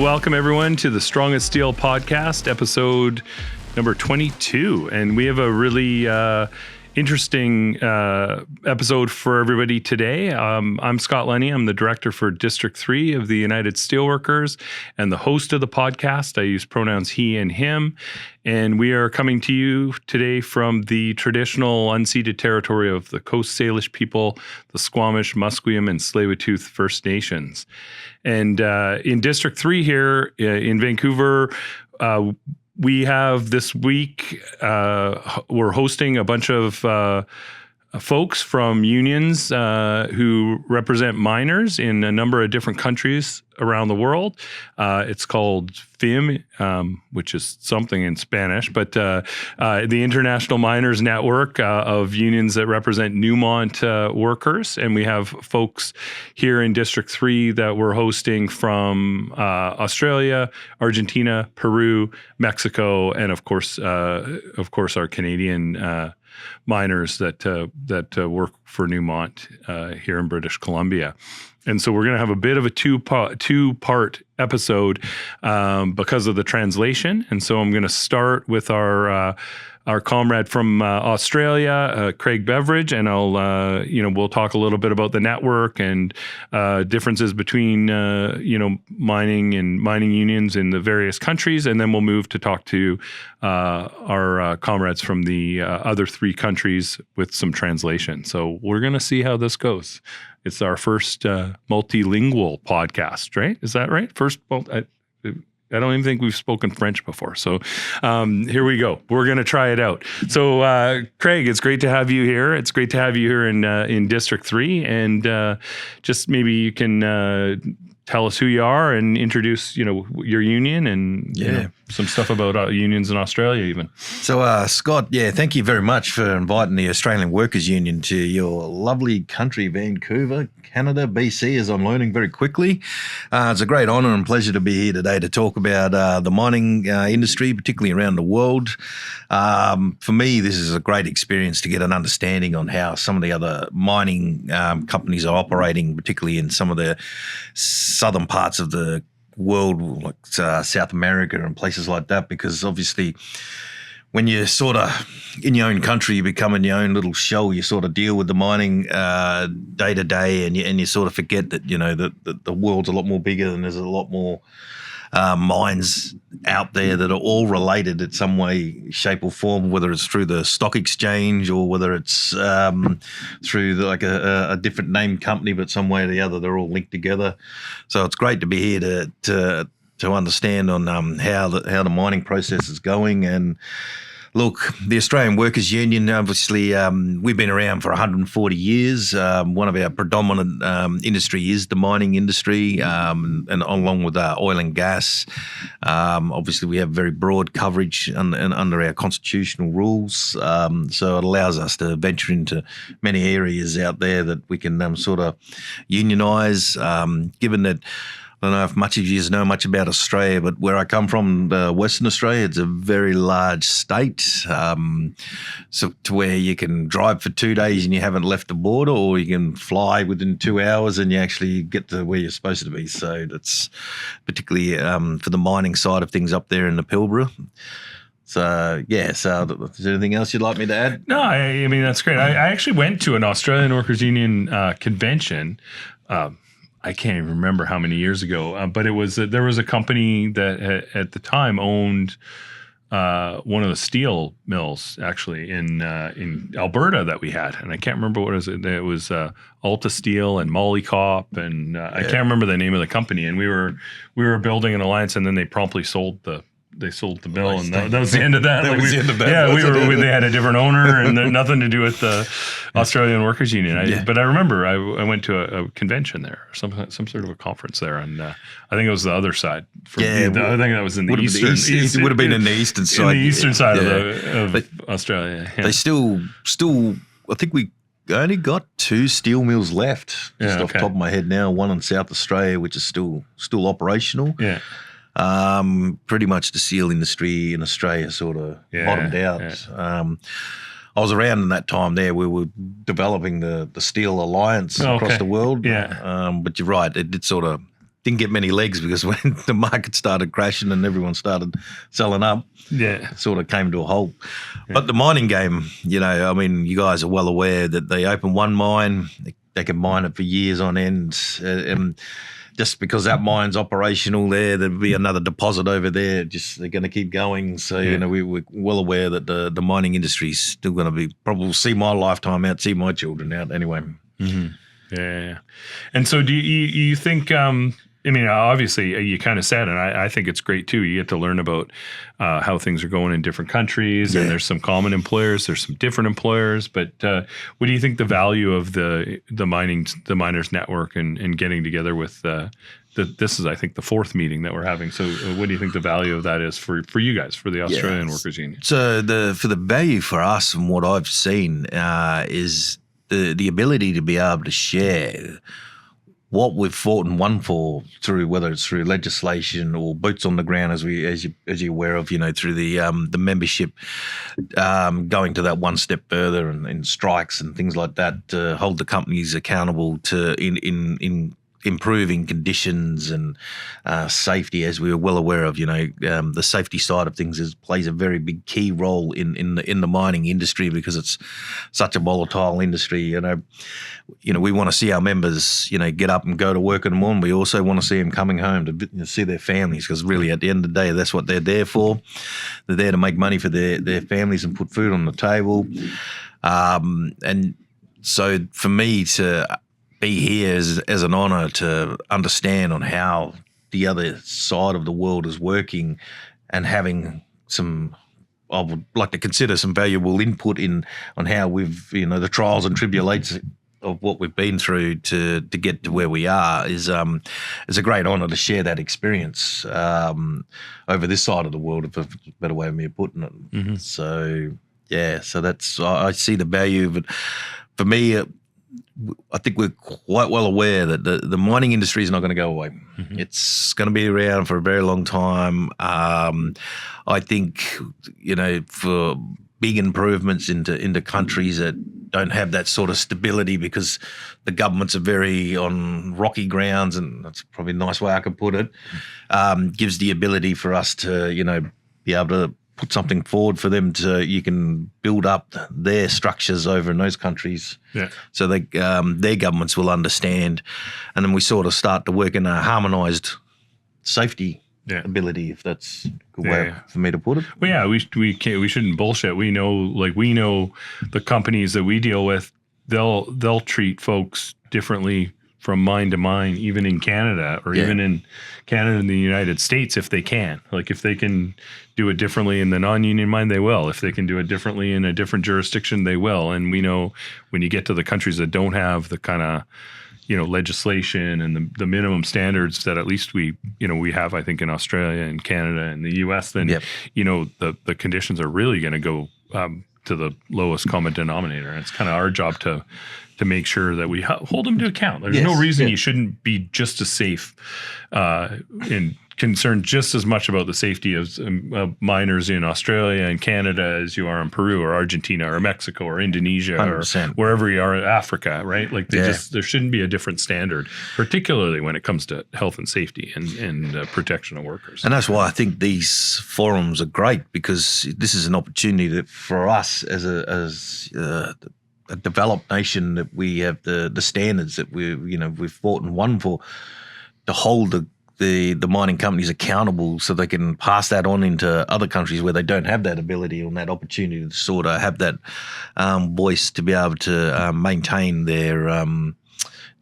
welcome everyone to the Strong as Steel podcast, episode number 22. And we have a really interesting episode for everybody today. I'm Scott Lunny. I'm the director for District 3 of the United Steelworkers and the host of the podcast. I use pronouns he and him. And we are coming to you today from the traditional unceded territory of the Coast Salish people, the Squamish, Musqueam, and Tsleil-Waututh First Nations. And in District 3 here in Vancouver, we have this week, we're hosting a bunch of folks from unions who represent miners in a number of different countries around the world. It's called FIM, which is something in Spanish, but the International Miners Network of unions that represent Newmont workers. And we have folks here in District 3 that we're hosting from Australia, Argentina, Peru, Mexico, and of course our Canadian miners that work for Newmont here in British Columbia. And so we're going to have a bit of a two-part episode because of the translation. And so I'm going to start with our comrade from Australia, Craig Beverage, and we'll talk a little bit about the network and differences between mining and mining unions in the various countries, and then we'll move to talk to our comrades from the other three countries with some translation. So we're going to see how this goes. It's our first multilingual podcast, right? Is that right? I don't even think we've spoken French before. So here we go. We're going to try it out. So Craig, it's great to have you here. It's great to have you here in District 3. And just maybe you can tell us who you are and introduce, your union and some stuff about unions in Australia even. So Scott, thank you very much for inviting the Australian Workers Union to your lovely country, Vancouver, Canada, BC, as I'm learning very quickly. It's a great honour and pleasure to be here today to talk about the mining industry, particularly around the world. For me, this is a great experience to get an understanding on how some of the other mining companies are operating, particularly in some of the southern parts of the world, like South America and places like that, because obviously when you're sort of in your own country, you become in your own little shell. You sort of deal with the mining day to day, and you sort of forget that the world's a lot more bigger and there's a lot more mines out there that are all related in some way, shape, or form. Whether it's through the stock exchange or whether it's through a different name company, but some way or the other, they're all linked together. So it's great to be here to understand on how the mining process is going. And look, the Australian Workers Union, obviously, we've been around for 140 years. One of our predominant industry is the mining industry, and along with oil and gas. Obviously, we have very broad coverage under our constitutional rules, so it allows us to venture into many areas out there that we can sort of unionise, given that I don't know if much of you know much about Australia, but where I come from, Western Australia, it's a very large state, so to where you can drive for 2 days and you haven't left the border, or you can fly within 2 hours and you actually get to where you're supposed to be. So that's particularly for the mining side of things up there in the Pilbara. So, is there anything else you'd like me to add? No, I mean, that's great. I actually went to an Australian Workers Union convention. I can't even remember how many years ago, but there was a company that at the time owned one of the steel mills actually in Alberta that we had, and I can't remember what it was. It was Alta Steel and Mollycop, and I can't remember the name of the company. And we were building an alliance, and then they promptly sold the mill, and that was the end of that. That was the end of that. Yeah, they had a different owner, and nothing to do with the Australian Workers Union. But I remember I went to a convention there, or some sort of a conference there, and I think it was the other side. I think that was in the eastern. It would have been in the eastern side. In the eastern side of Australia. Yeah. They still. I think we only got 2 steel mills left. Just off the top of my head now. One in South Australia, which is still operational. Yeah. Pretty much the steel industry in Australia sort of bottomed out. Yeah. I was around in that time there. We were developing the Steel Alliance across the world. Yeah. But you're right, it did sort of didn't get many legs because when the market started crashing and everyone started selling up, it sort of came to a halt. Yeah. But the mining game, you guys are well aware that they open one mine, they can mine it for years on end. And just because that mine's operational there'll be another deposit over there. They're going to keep going. So, we're well aware that the mining industry is still going to be probably see my lifetime out, see my children out anyway. Mm-hmm. Yeah. And so do you think, obviously you kind of said, and I think it's great too. You get to learn about how things are going in different countries, and there's some common employers, there's some different employers. But what do you think the value of the miners network and getting together with this is, I think, the fourth meeting that we're having. So what do you think the value of that is for you guys, for the Australian Workers Union? So for the value for us and what I've seen is the ability to be able to share what we've fought and won for through, whether it's through legislation or boots on the ground, as you're aware of, through the membership, going to that one step further and strikes and things like that to hold the companies accountable to in improving conditions and safety, as we are well aware of. The safety side of things plays a very big key role in the mining industry because it's such a volatile industry. We want to see our members, get up and go to work in the morning. We also want to see them coming home to see their families, because really at the end of the day, that's what they're there for. They're there to make money for their families and put food on the table. And so for me to be here as an honour to understand on how the other side of the world is working, and having I would like to consider some valuable input on how we've, the trials and tribulations of what we've been through to get to where we are is a great honour to share that experience over this side of the world, if it's a better way of me putting it. Mm-hmm. So that's, I see the value of it. For me, I think we're quite well aware that the mining industry is not going to go away. Mm-hmm. It's going to be around for a very long time. I think, for big improvements into countries that don't have that sort of stability, because the governments are very on rocky grounds, and that's probably a nice way I could put it, gives the ability for us to, be able to put something forward for them you can build up their structures over in those countries. Yeah. So their governments will understand. And then we sort of start to work in a harmonised safety ability, if that's a good way for me to put it. Well, yeah, we shouldn't bullshit. We know the companies that we deal with, they'll treat folks differently from mine to mine, even in Canada, or even in Canada and the United States, if they can. Like, if they can do it differently in the non-union mine, they will. If they can do it differently in a different jurisdiction, they will. And we know when you get to the countries that don't have the kind of, legislation and the minimum standards that at least we have, I think, in Australia and Canada and the US, then, the conditions are really going to go to the lowest common denominator. And it's kind of our job to make sure that we hold them to account. There's no reason you shouldn't be just as safe and concerned just as much about the safety of miners in Australia and Canada as you are in Peru or Argentina or Mexico or Indonesia 100%. Or wherever you are in Africa, right? Like there shouldn't be a different standard, particularly when it comes to health and safety and protection of workers. And that's why I think these forums are great, because this is an opportunity that for us as a developed nation, that we have the standards that we've fought and won for, to hold the mining companies accountable, so they can pass that on into other countries where they don't have that ability and that opportunity to sort of have that voice to be able to maintain their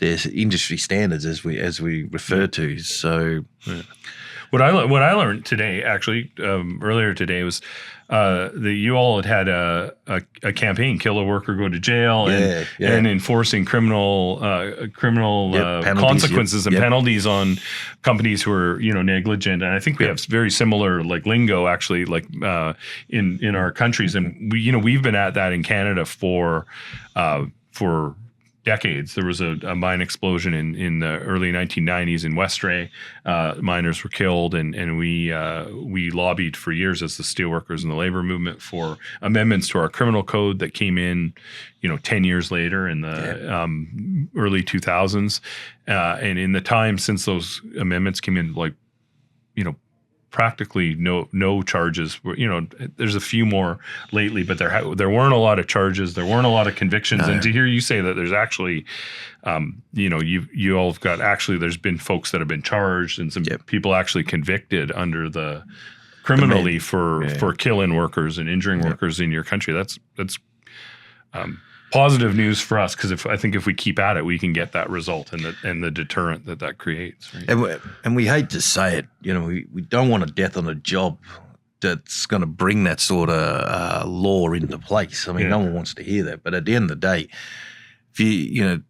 industry standards, as we refer to. So. Yeah. What I learned today, actually, earlier today, was that you all had a campaign, kill a worker, go to jail, and enforcing criminal consequences and penalties on companies who are negligent. And I think we have very similar lingo, actually, in our countries. And we've been at that in Canada for decades. There was a mine explosion in the early 1990s in Westray. Miners were killed, and we lobbied for years as the steelworkers and the labor movement for amendments to our criminal code that came in, 10 years later in the early 2000s. And in the time since those amendments came in, practically no charges. There's a few more lately, but there weren't a lot of charges. There weren't a lot of convictions. No. And to hear you say that there's actually, you all have got, there's been folks that have been charged and some people actually convicted under the criminally for killing workers and injuring workers in your country. That's positive news for us, because I think if we keep at it, we can get that result and the deterrent that creates. Right? And we hate to say it, we don't want a death on a job that's going to bring that sort of law into place. I mean, no one wants to hear that. But at the end of the day, if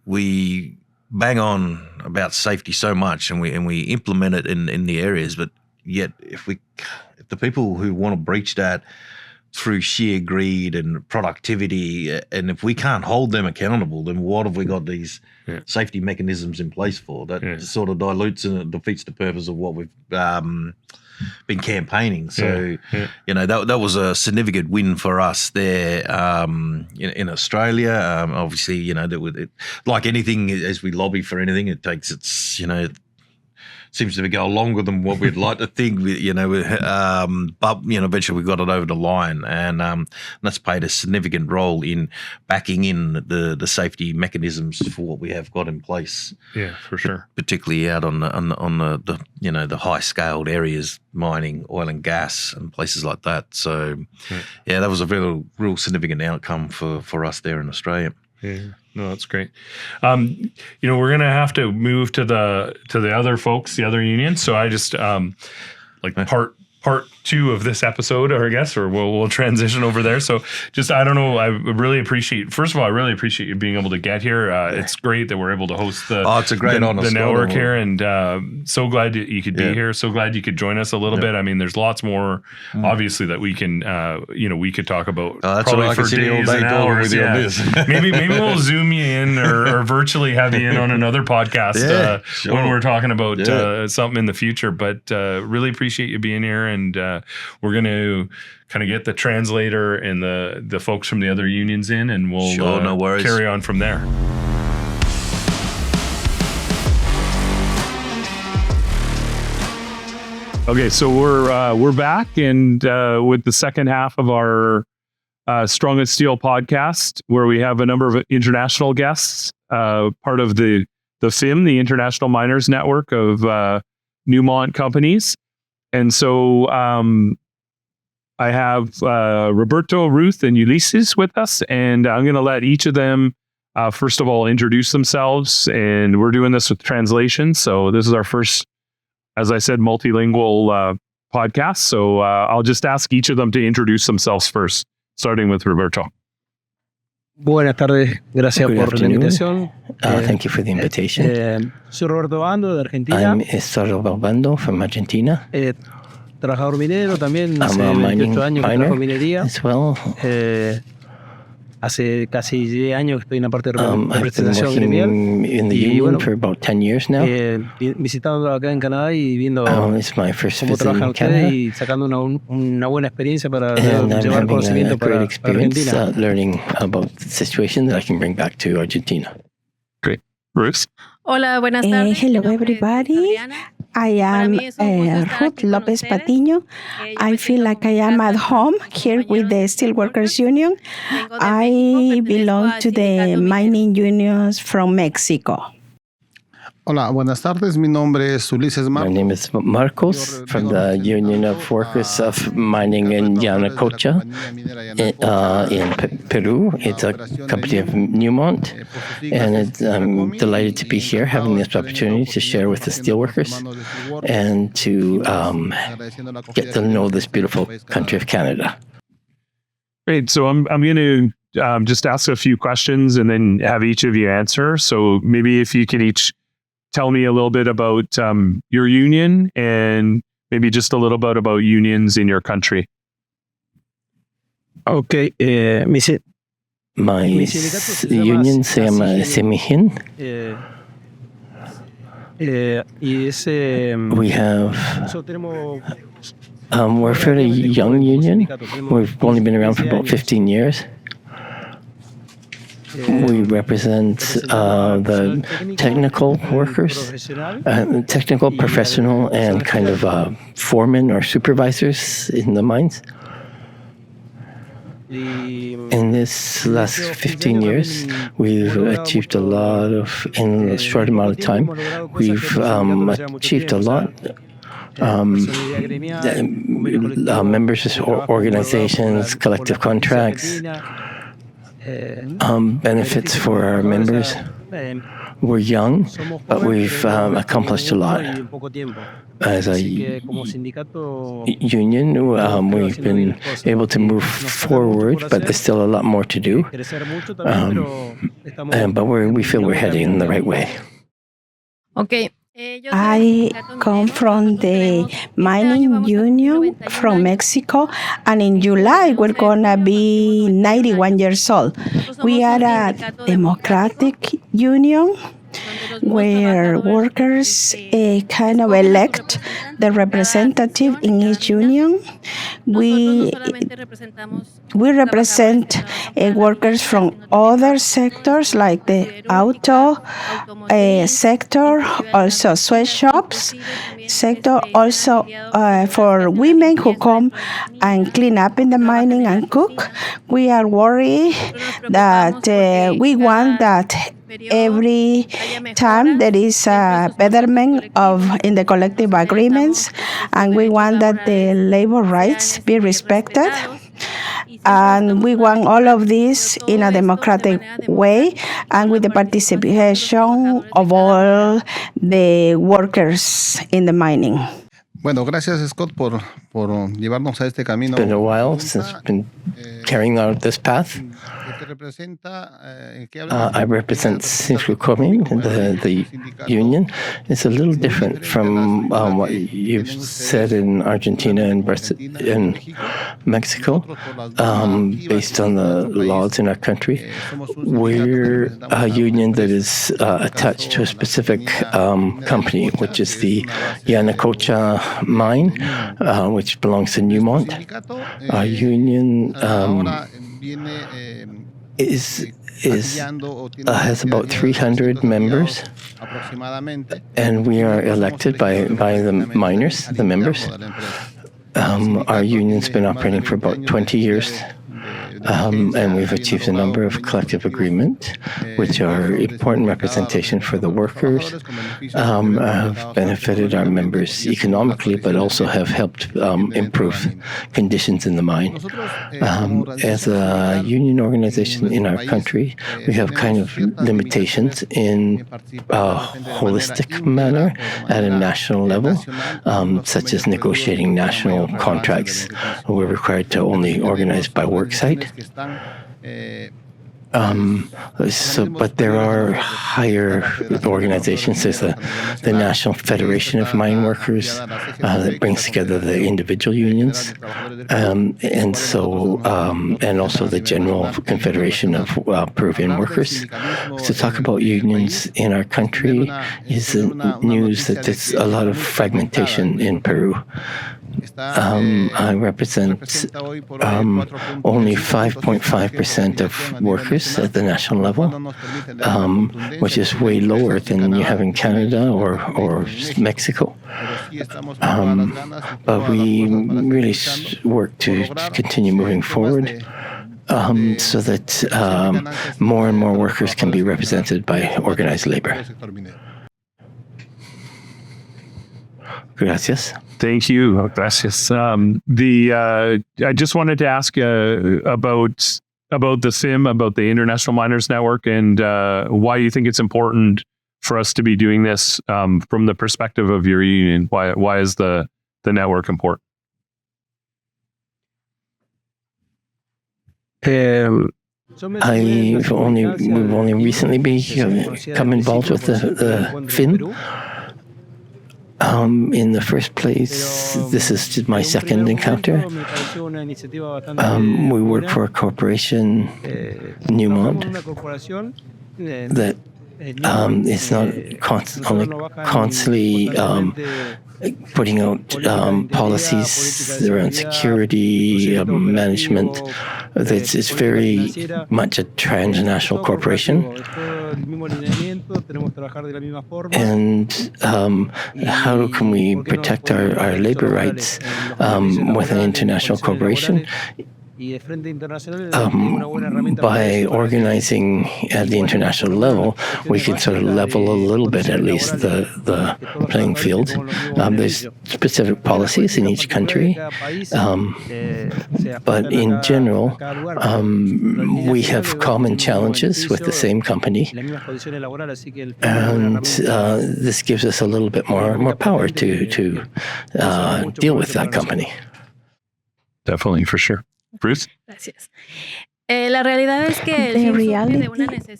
we bang on about safety so much and we implement it in the areas, but yet if the people who want to breach that through sheer greed and productivity, and if we can't hold them accountable, then what have we got these safety mechanisms in place for? That sort of dilutes and defeats the purpose of what we've been campaigning. So, that was a significant win for us there in Australia. Obviously, like anything, as we lobby for anything, it takes its, seems to go longer than what we'd like to think, but eventually we got it over the line, and that's played a significant role in backing in the safety mechanisms for what we have got in place. Yeah, for sure. Particularly out on the high scaled areas, mining, oil and gas, and places like that. So, that was a real significant outcome for us there in Australia. Yeah. No, that's great. We're going to have to move to the other folks, the other unions. So I just part two of this episode, or I guess, or we'll transition over there. So just, I don't know. I really appreciate you being able to get here. It's great that we're able to host it's a great honor, the network here, and so glad that you could be here. So glad you could join us a little bit. I mean, there's lots more obviously that we can, we could talk about probably for days and hours. maybe we'll zoom you in or virtually have you in on another podcast when we're talking about something in the future. But really appreciate you being here. And we're going to kind of get the translator and the folks from the other unions in, and we'll carry on from there. Okay, so we're back, and with the second half of our Strong as Steel podcast, where we have a number of international guests, part of the FIM, the International Miners Network of Newmont companies. And so I have Roberto, Ruth, and Ulysses with us, and I'm going to let each of them, first of all, introduce themselves. And we're doing this with translation. So this is our first, as I said, multilingual podcast. So I'll just ask each of them to introduce themselves first, starting with Roberto. Buenas tardes, gracias por la invitación. Thank you for the invitation. Soy Roberto Bando de Argentina. I'm Roberto Bando from Argentina. Trabajador minero también, hace I'm a 28 años que trabajo minería. As well. Hace casi 10 años que estoy en la parte de representación gremial. In the union for about 10 years now. Visitando acá en Canadá y viendo cómo trabajan ustedes y sacando una buena experiencia para llevar conocimiento para Argentina. Learning about the situation that I can bring back to Argentina. Great. Ruth? Hola, buenas tardes. Hello, everybody. I am Ruth Lopez Patiño. I feel like I am at home here with the Steelworkers Union. I belong to the mining unions from Mexico. Hola, buenas tardes. Mi nombre es Ulises Marcos. My name is Marcos from the Union of Workers of Mining in Yanacocha in Peru. It's a company of Newmont, and I'm delighted to be here, having this opportunity to share with the steelworkers and to get to know this beautiful country of Canada. Great. So I'm going to just ask a few questions and then have each of you answer. So maybe if you could each tell me a little bit about your union and maybe just a little bit about unions in your country. Okay, My union se llama Semihin. We have, we're a fairly young union. We've only been around for about 15 years. We represent the technical workers, technical, professional, and kind of foremen or supervisors in the mines. In this last 15 years, we've achieved a lot in a short amount of time. We've achieved a lot. Members, organizations, collective contracts, benefits for our members. We're young, but we've accomplished a lot. As a union, we've been able to move forward, but there's still a lot more to do. But we feel we're heading in the right way. Okay. I come from the mining union from Mexico, and in July we're gonna be 91 years old. We are a democratic union where workers kind of elect the representative in each union. We represent workers from other sectors like the auto sector, also sweatshops sector, also for women who come and clean up in the mining and cook. We are worried that we want that every time there is a betterment in the collective agreements, and we want that the labor rights be respected. And we want all of this in a democratic way and with the participation of all the workers in the mining. Bueno, gracias Scott por llevarnos a este camino. It's been a while since we've been carrying out this path. I represent Sinsukomi, the union. It's a little different from what you've said in Argentina and Mexico, based on the laws in our country. We're a union that is attached to a specific company, which is the Yanacocha Mine, which belongs to Newmont. Our union has about 300 members, and we are elected by the miners, the members. Our union's been operating for about 20 years. And we've achieved a number of collective agreements, which are important representation for the workers, have benefited our members economically, but also have helped improve conditions in the mine. As a union organization in our country, we have kind of limitations in a holistic manner at a national level, such as negotiating national contracts. We're required to only organize by work site. But there are higher organizations. There's the National Federation of Mine Workers that brings together the individual unions, and also the General Confederation of Peruvian Workers. To talk about unions in our country is news that there's a lot of fragmentation in Peru. I represent only 5.5% of workers at the national level, which is way lower than you have in Canada or Mexico. But we really work to continue moving forward so that more and more workers can be represented by organized labor. Gracias. Thank you. Gracias. I just wanted to ask about the SIM, about the International Miners Network, and why you think it's important for us to be doing this from the perspective of your union. Why is the network important? We've only recently become involved with the FIN. In the first place, this is just my second encounter. We work for a corporation, Newmont, that is not constantly putting out policies around security, management. It's very much a transnational corporation. And how can we protect our labor rights with an international corporation? By organizing at the international level, we can sort of level a little bit, at least, the playing field. There's specific policies in each country, but in general, we have common challenges with the same company, and this gives us a little bit more power to deal with that company. Definitely, for sure. Bruce? Gracias. La realidad es que The reality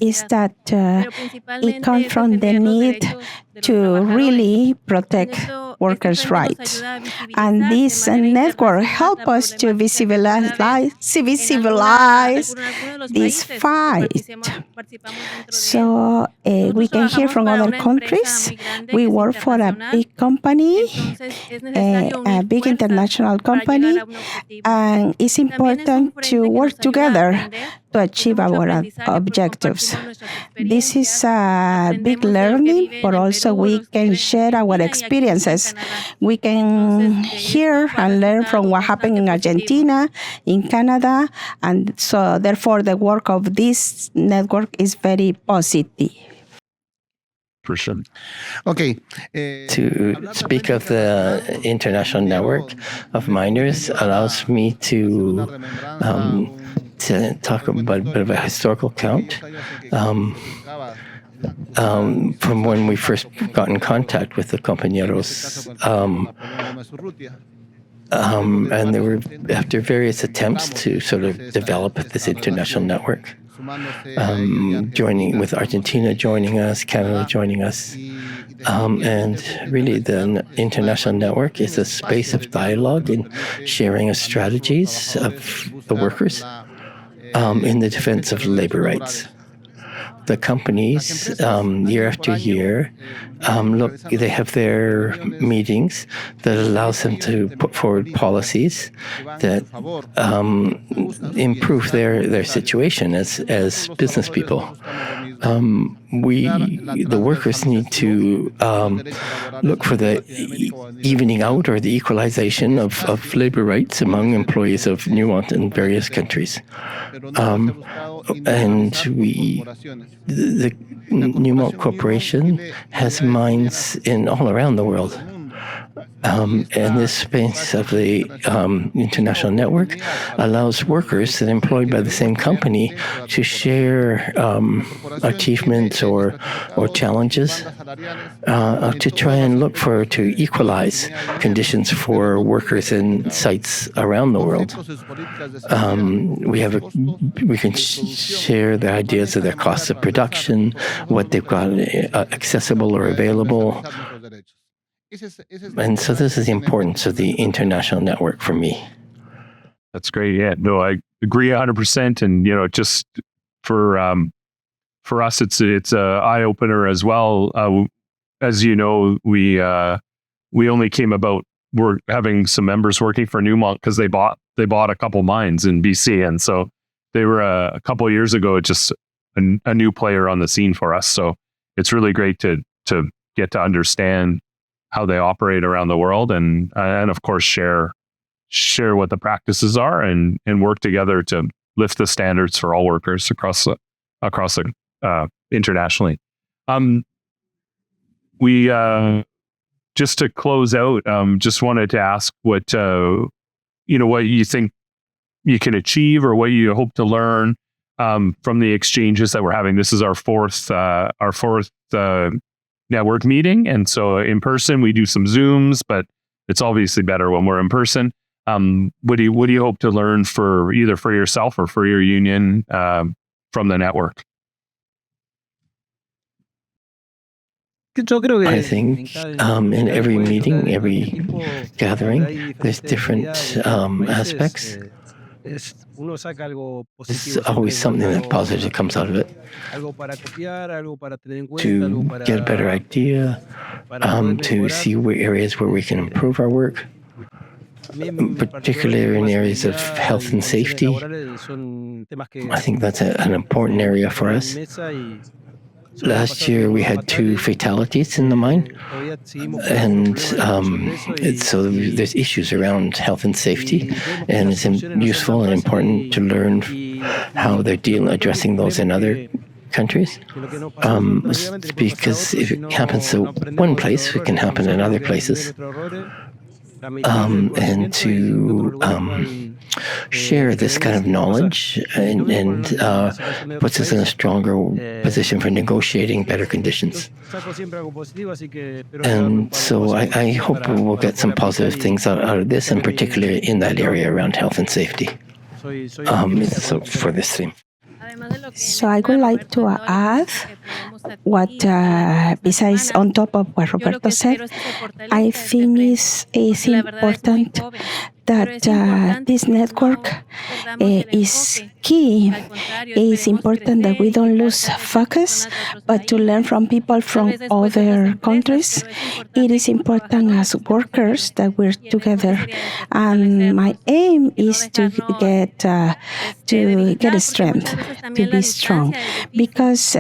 is that it comes from the need to really protect workers' rights. And this network helps us to visibilize this fight. So we can hear from other countries. We work for a big company, a big international company, and it's important to work together to achieve our objectives. This is a big learning, but also we can share our experiences. We can hear and learn from what happened in Argentina, in Canada, and so therefore the work of this network is very positive. For sure. Okay. To speak of the international network of miners allows me to talk about a bit of a historical account. From when we first got in contact with the compañeros, and there were, after various attempts to sort of develop this international network, joining with Argentina joining us, Canada joining us, and really the international network is a space of dialogue and sharing of strategies of the workers in the defense of labor rights. The companies, year after year, they have their meetings that allows them to put forward policies that improve their situation as business people. The workers need to look for the evening out or the equalization of labor rights among employees of Newmont in various countries. And the Newmont Corporation has mines in all around the world. And this space of the international network allows workers that are employed by the same company to share achievements or challenges to try and look to equalize conditions for workers in sites around the world. We can share the ideas of their costs of production, what they've got accessible or available. And so this is the importance of the international network for me. That's great. Yeah, no, I agree 100%. And, just for us, it's a eye opener as well. As you know, we only came about, we're having some members working for Newmont because they bought a couple mines in BC. And so they were a couple of years ago, just a new player on the scene for us. So it's really great to get to understand how they operate around the world, and of course share what the practices are, and work together to lift the standards for all workers across internationally. We just to close out, just wanted to ask what what you think you can achieve, or what you hope to learn from the exchanges that we're having. This is our fourth network meeting, and so in person we do some Zooms, but it's obviously better when we're in person. What do you hope to learn for either for yourself or for your union from the network? I think in every meeting, every gathering, there's different aspects. There's always something that positive comes out of it. To get a better idea, to see where areas where we can improve our work, particularly in areas of health and safety. I think that's an important area for us. Last year, we had 2 fatalities in the mine, and so there's issues around health and safety, and it's useful and important to learn how they're addressing those in other countries, because if it happens to one place, it can happen in other places. And to share this kind of knowledge and puts us in a stronger position for negotiating better conditions. And so I hope we'll get some positive things out of this, and particularly in that area around health and safety. So for this theme. So I would like to add what, besides on top of what Roberto said, I think is important that this network is key. It's important that we don't lose focus, but to learn from people from other countries. It is important as workers that we're together, and my aim is to get strength, to be strong, because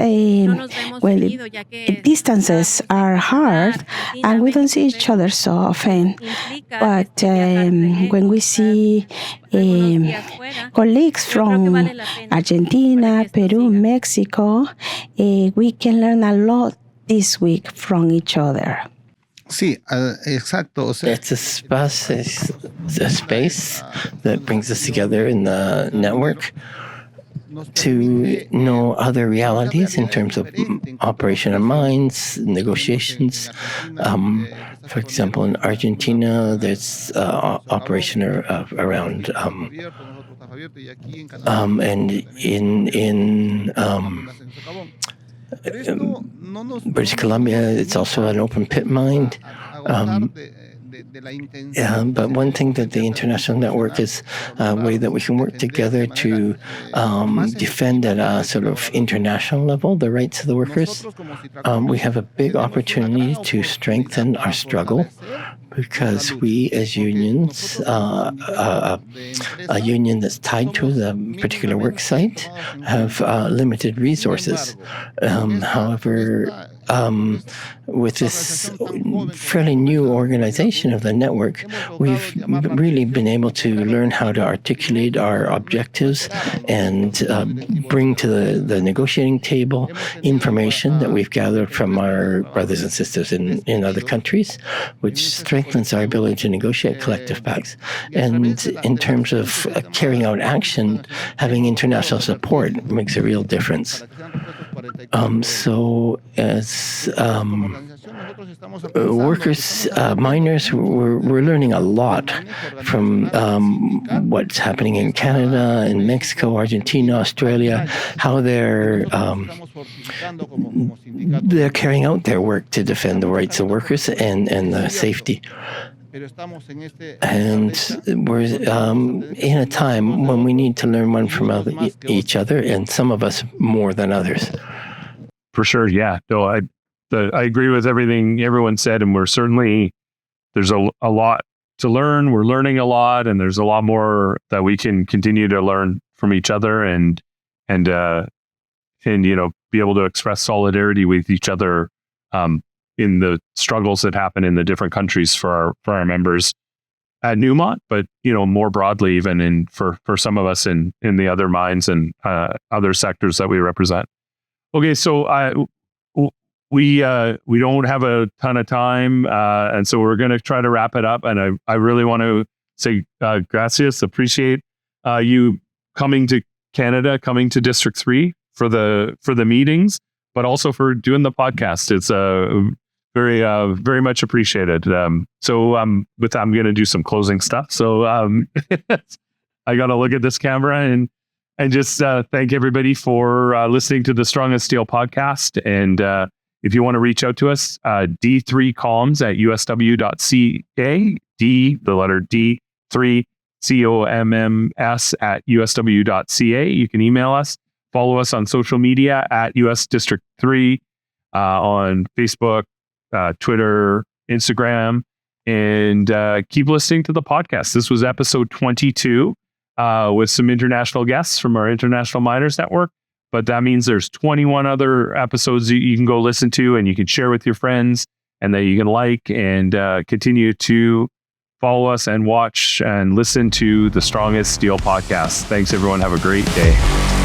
distances are hard and we don't see each other so often. But when we see colleagues from Argentina, Peru, Mexico, we can learn a lot this week from each other. Sí, exacto. It's a space that brings us together in the network to know other realities in terms of operation of mines, negotiations. For example, in Argentina, there's operation around, and in British Columbia, it's also an open pit mine. But one thing that the international network is a way that we can work together to defend at a sort of international level the rights of the workers. We have a big opportunity to strengthen our struggle, because we as unions, a union that's tied to the particular work site, have limited resources. However, with this fairly new organization of the network, we've really been able to learn how to articulate our objectives and bring to the negotiating table information that we've gathered from our brothers and sisters in other countries, which strengthens our ability to negotiate collective pacts. And in terms of carrying out action, having international support makes a real difference. So as workers, miners, we're learning a lot from what's happening in Canada, in Mexico, Argentina, Australia, how they're carrying out their work to defend the rights of workers and the safety. And we're in a time when we need to learn one from each other, and some of us more than others. For sure, yeah. No, I agree with everything everyone said, and there's a lot to learn. We're learning a lot, and there's a lot more that we can continue to learn from each other, and be able to express solidarity with each other in the struggles that happen in the different countries for our members at Newmont, but more broadly, even for some of us in the other mines and other sectors that we represent. Okay, so we don't have a ton of time, and so we're going to try to wrap it up. And I really want to say gracias, appreciate you coming to Canada, coming to District 3 for the meetings, but also for doing the podcast. It's very very much appreciated. So with that, I'm going to do some closing stuff. So I got to look at this camera and just thank everybody for listening to the Strong as Steel podcast. And if you want to reach out to us, d3comms@usw.ca, D, the letter D, 3 COMMS@usw.ca. You can email us. Follow us on social media at US District 3 on Facebook, Twitter, Instagram, and keep listening to the podcast. This was episode 22 with some international guests from our International Miners Network. But that means there's 21 other episodes that you can go listen to and you can share with your friends and that you can like and continue to follow us and watch and listen to the Strongest Steel podcast. Thanks, everyone. Have a great day.